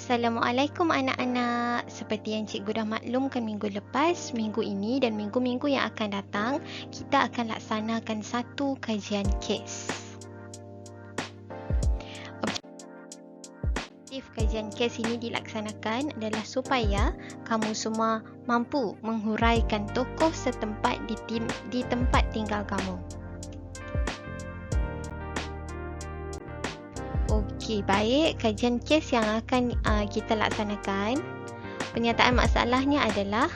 Assalamualaikum anak-anak. Seperti yang cikgu dah maklumkan minggu lepas, minggu ini dan minggu-minggu yang akan datang, kita akan laksanakan satu kajian kes. Objektif kajian kes ini dilaksanakan adalah supaya kamu semua mampu menghuraikan tokoh setempat di tempat tinggal kamu. Okey, baik. Kajian kes yang akan kita laksanakan, penyataan masalahnya adalah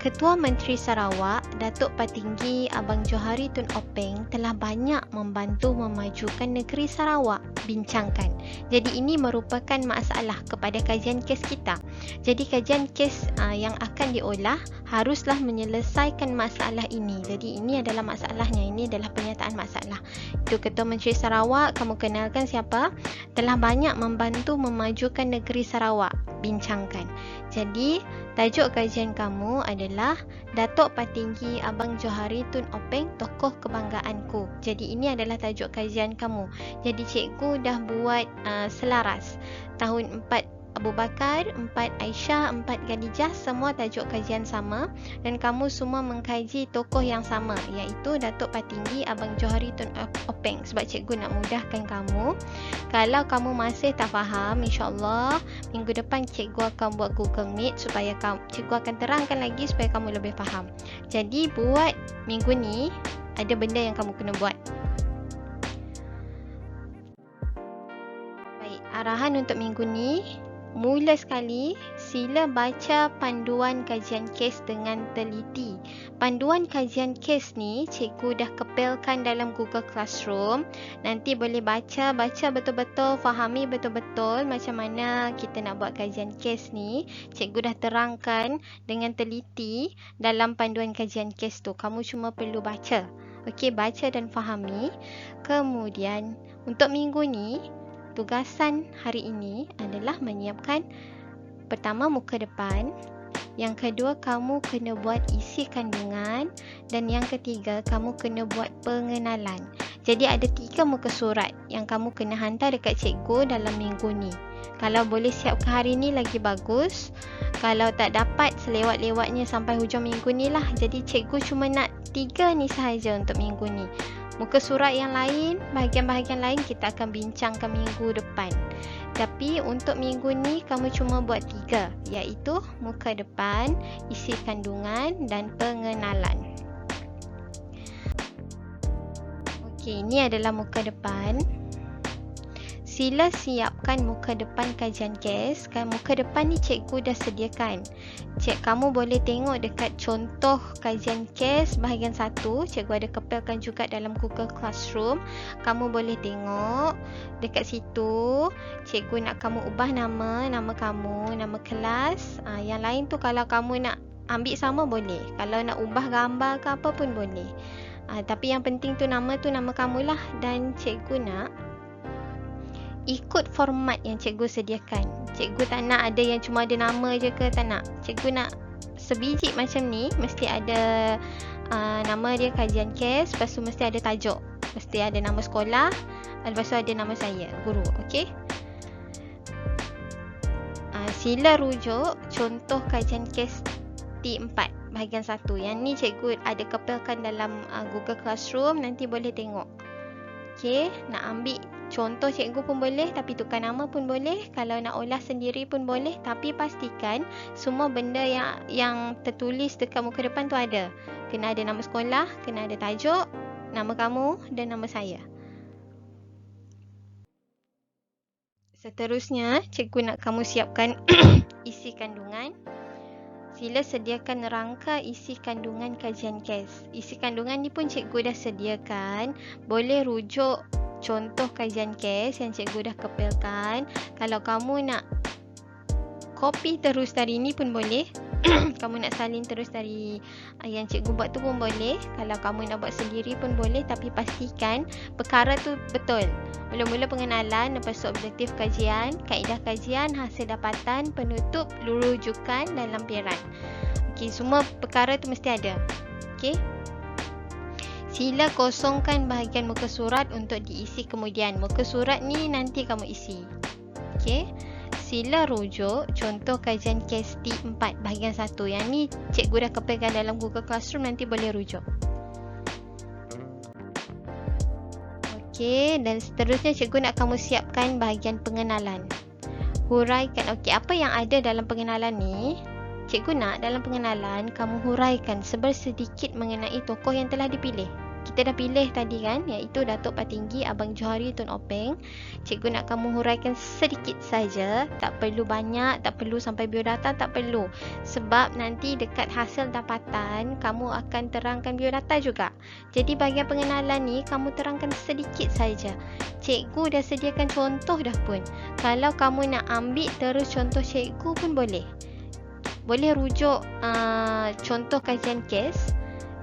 Ketua Menteri Sarawak, Datuk Patinggi Abang Johari Tun Openg telah banyak membantu memajukan negeri Sarawak. Bincangkan. Jadi ini merupakan masalah kepada kajian kes kita. Jadi kajian kes yang akan diolah haruslah menyelesaikan masalah ini. Jadi ini adalah masalahnya. Ini adalah penyataan masalah. Itu Ketua Menteri Sarawak, kamu kenalkan siapa? Telah banyak membantu memajukan negeri Sarawak. Bincangkan. Jadi tajuk kajian kamu adalah Datuk Patinggi Abang Johari Tun Openg, tokoh kebanggaanku. Jadi ini adalah tajuk kajian kamu. Jadi cikgu dah buat selaras. Tahun 4 Abu Bakar, 4 Aisyah, 4 Khadijah, semua tajuk kajian sama dan kamu semua mengkaji tokoh yang sama, iaitu Datuk Patinggi Abang Johari Tun Openg. Sebab cikgu nak mudahkan kamu. Kalau kamu masih tak faham, insyaAllah minggu depan cikgu akan buat Google Meet supaya cikgu akan terangkan lagi supaya kamu lebih faham. Jadi buat minggu ni ada benda yang kamu kena buat. Baik, arahan untuk minggu ni, mula sekali, sila baca panduan kajian kes dengan teliti. Panduan kajian kes ni cikgu dah kepilkan dalam Google Classroom. Nanti boleh baca betul-betul, fahami betul-betul macam mana kita nak buat kajian kes ni. Cikgu dah terangkan dengan teliti dalam panduan kajian kes tu. Kamu cuma perlu baca. Okey, baca dan fahami. Kemudian untuk minggu ni, tugasan hari ini adalah menyiapkan pertama muka depan, yang kedua kamu kena buat isi kandungan dan yang ketiga kamu kena buat pengenalan. Jadi ada 3 muka surat yang kamu kena hantar dekat cikgu dalam minggu ni. Kalau boleh siapkan hari ni lagi bagus. Kalau tak dapat, selewat-lewatnya sampai hujung minggu ni lah. Jadi cikgu cuma nak 3 ni sahaja untuk minggu ni. Muka surat yang lain, bahagian-bahagian lain kita akan bincangkan minggu depan. Tapi untuk minggu ni kamu cuma buat 3, iaitu muka depan, isi kandungan dan pengenalan. Okey, ini adalah muka depan. Sila siapkan muka depan kajian kes. Muka depan ni cikgu dah sediakan. Kamu boleh tengok dekat contoh kajian kes bahagian 1. Cikgu ada kepilkan juga dalam Google Classroom. Kamu boleh tengok dekat situ. Cikgu nak kamu ubah nama kamu, nama kelas. Yang lain tu kalau kamu nak ambil sama boleh. Kalau nak ubah gambar ke apa pun boleh. Tapi yang penting tu nama kamu lah. Dan cikgu nak ikut format yang cikgu sediakan. Cikgu tak nak ada yang cuma ada nama je ke, tak nak. Cikgu nak sebiji macam ni, mesti ada nama dia kajian kes, lepas tu mesti ada tajuk, mesti ada nama sekolah, lepas tu ada nama saya, guru. Okey. Sila rujuk contoh kajian kes T4 bahagian 1. Yang ni cikgu ada kepilkan dalam Google Classroom, nanti boleh tengok. Okey, nak ambil contoh cikgu pun boleh, tapi tukar nama pun boleh. Kalau nak olah sendiri pun boleh, tapi pastikan semua benda yang tertulis dekat muka depan tu ada. Kena ada nama sekolah, kena ada tajuk, nama kamu dan nama saya. Seterusnya, cikgu nak kamu siapkan isi kandungan. Sila sediakan rangka isi kandungan kajian kes. Isi kandungan ni pun cikgu dah sediakan. Boleh rujuk contoh kajian kes yang cikgu dah kepilkan. Kalau kamu nak copy terus dari ni pun boleh. Kamu nak salin terus dari yang cikgu buat tu pun boleh. Kalau kamu nak buat sendiri pun boleh. Tapi pastikan perkara tu betul. Mula-mula pengenalan, lepas tu objektif kajian, kaedah kajian, hasil dapatan, penutup, rujukan dan lampiran. Okey, semua perkara tu mesti ada. Okey. Sila kosongkan bahagian muka surat untuk diisi kemudian. Muka surat ni nanti kamu isi. Okey. sila rujuk contoh kajian kes T4 bahagian 1. Yang ni cikgu dah kepilkan dalam Google Classroom, nanti boleh rujuk. Okey, dan seterusnya cikgu nak kamu siapkan bahagian pengenalan. Huraikan, okey, apa yang ada dalam pengenalan ni? Cikgu nak dalam pengenalan kamu huraikan sebersedikit mengenai tokoh yang telah dipilih. Kita dah pilih tadi kan, iaitu Datuk Patinggi Abang Johari Tun Openg. Cikgu nak kamu huraikan sedikit saja, tak perlu banyak, tak perlu sampai biodata, tak perlu. Sebab nanti dekat hasil dapatan, kamu akan terangkan biodata juga. Jadi bahagian pengenalan ni, kamu terangkan sedikit saja. Cikgu dah sediakan contoh dah pun. Kalau kamu nak ambil terus contoh cikgu pun boleh. Boleh rujuk contoh kajian kes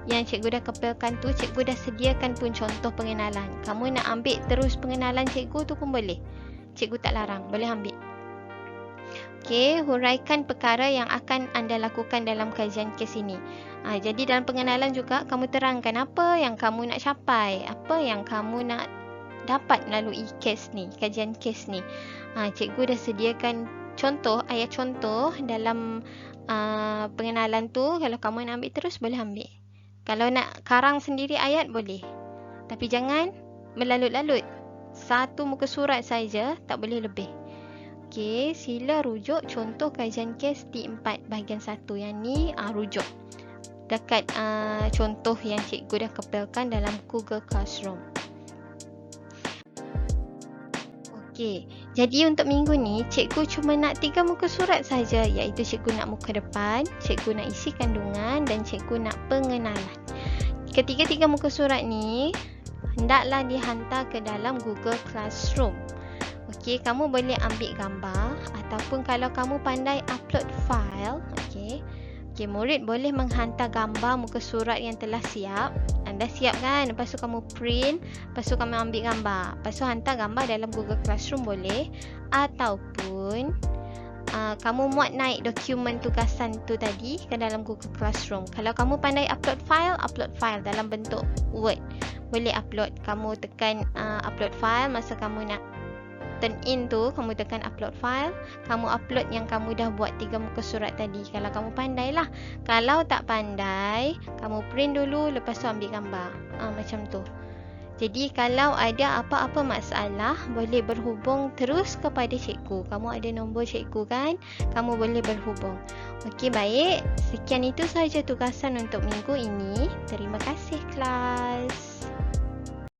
yang cikgu dah kepilkan tu, cikgu dah sediakan pun contoh pengenalan. Kamu nak ambil terus pengenalan cikgu tu pun boleh. Cikgu tak larang, boleh ambil. Okey, huraikan perkara yang akan anda lakukan dalam kajian kes ini. Jadi dalam pengenalan juga kamu terangkan apa yang kamu nak capai, apa yang kamu nak dapat melalui kes ni, kajian kes ni. Cikgu dah sediakan contoh, ayat contoh dalam pengenalan tu. Kalau kamu nak ambil terus, boleh ambil. Kalau nak karang sendiri ayat, boleh. Tapi jangan melalut-lalut. Satu muka surat saja, tak boleh lebih. Okey, sila rujuk contoh kajian kes T4 bahagian 1. Yang ni rujuk dekat contoh yang cikgu dah kepilkan dalam Google Classroom. Okey, jadi untuk minggu ni cikgu cuma nak 3 muka surat saja, iaitu cikgu nak muka depan, cikgu nak isi kandungan dan cikgu nak pengenalan. Ketiga-tiga muka surat ni hendaklah dihantar ke dalam Google Classroom. Okey, kamu boleh ambil gambar ataupun kalau kamu pandai upload file, okey, murid boleh menghantar gambar muka surat yang telah siap. Anda siap kan? Lepas tu kamu print, lepas tu kamu ambil gambar. Lepas tu hantar gambar dalam Google Classroom boleh. Ataupun kamu muat naik dokumen tugasan tu tadi ke dalam Google Classroom. Kalau kamu pandai upload file dalam bentuk Word, boleh upload. Kamu tekan upload file, masa kamu nak turn in tu, kamu tekan upload file, kamu upload yang kamu dah buat 3 muka surat tadi. Kalau kamu pandai lah. Kalau tak pandai, kamu print dulu, lepas tu ambil gambar. Macam tu. Jadi kalau ada apa-apa masalah, boleh berhubung terus kepada cikgu. Kamu ada nombor cikgu kan? Kamu boleh berhubung. Okey, baik. Sekian itu sahaja tugasan untuk minggu ini. Terima kasih kelas.